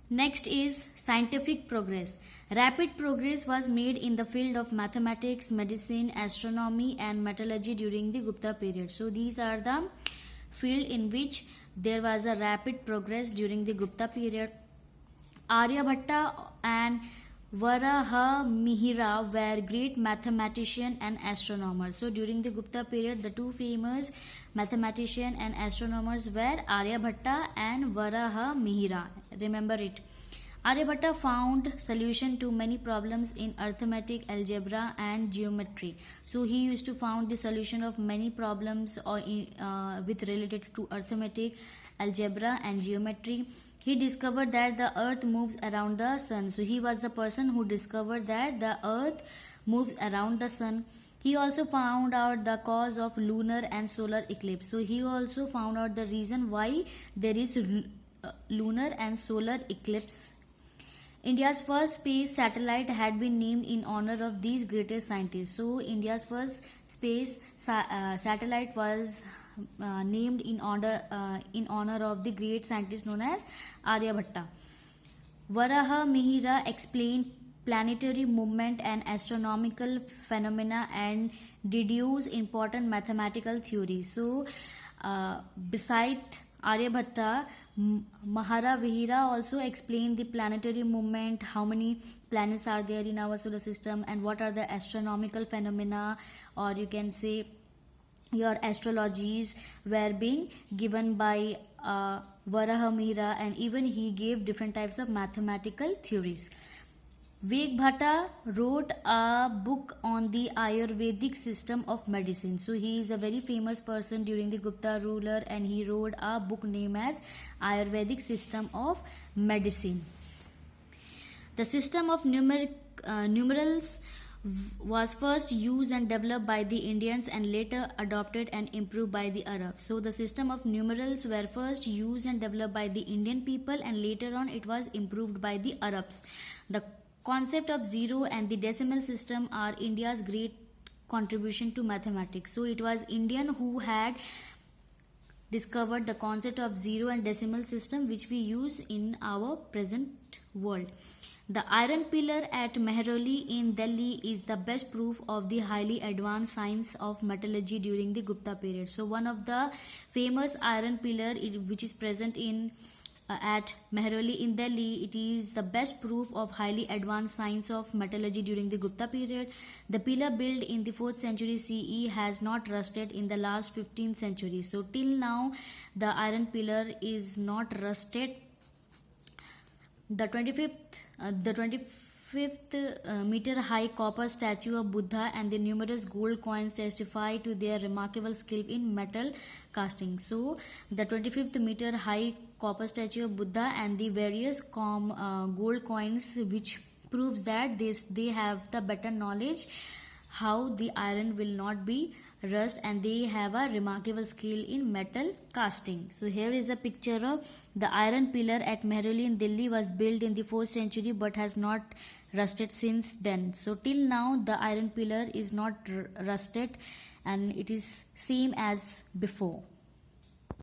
Next is scientific progress. Rapid progress was made in the field of mathematics, medicine, astronomy, and metallurgy during the Gupta period. So these are the field in which there was a rapid progress during the Gupta period. Aryabhatta and Varahamihira were great mathematician and astronomers. So during the Gupta period, the two famous mathematician and astronomers were Aryabhatta and Varahamihira. Remember it. Aryabhatta found solution to many problems in arithmetic, algebra, and geometry. So he used to found the solution of many problems with related to arithmetic, algebra, and geometry. He discovered that the earth moves around the sun. So he was the person who discovered that the earth moves around the sun. He also found out the cause of lunar and solar eclipse. So he also found out the reason why there is lunar and solar eclipse. India's first space satellite had been named in honor of these greatest scientists. So India's first space satellite was named in honor of the great scientist known as Aryabhatta. Varahamihira explained planetary movement and astronomical phenomena and deduced important mathematical theories. So, beside Aryabhatta, Maharavihira also explained the planetary movement, how many planets are there in our solar system, and what are the astronomical phenomena, or you can say your astrologies were being given by Varahamihira, and even he gave different types of mathematical theories. Vegbhata wrote a book on the Ayurvedic system of medicine. So he is a very famous person during the Gupta ruler, and he wrote a book named as Ayurvedic system of medicine. The system of numerals was first used and developed by the Indians and later adopted and improved by the Arabs. So the system of numerals were first used and developed by the Indian people, and later on it was improved by the Arabs. The concept of zero and the decimal system are India's great contribution to mathematics. So it was Indian who had discovered the concept of zero and decimal system, which we use in our present world. The iron pillar at Mehrauli in Delhi is the best proof of the highly advanced science of metallurgy during the Gupta period. So one of the famous iron pillar which is present in at Mehrauli in Delhi, it is the best proof of highly advanced science of metallurgy during the Gupta period. The pillar built in the 4th century CE has not rusted in the last 15th century. So till now the iron pillar is not rusted. The 25th meter high copper statue of Buddha and the numerous gold coins testify to their remarkable skill in metal casting. So the 25th meter high copper statue of Buddha and the various gold coins, which proves that they have the better knowledge how the iron will not be rust, and they have a remarkable skill in metal casting. So here is a picture of the iron pillar at Mehrauli in Delhi. Was built in the 4th century but has not rusted since then. So till now the iron pillar is not rusted and it is same as before.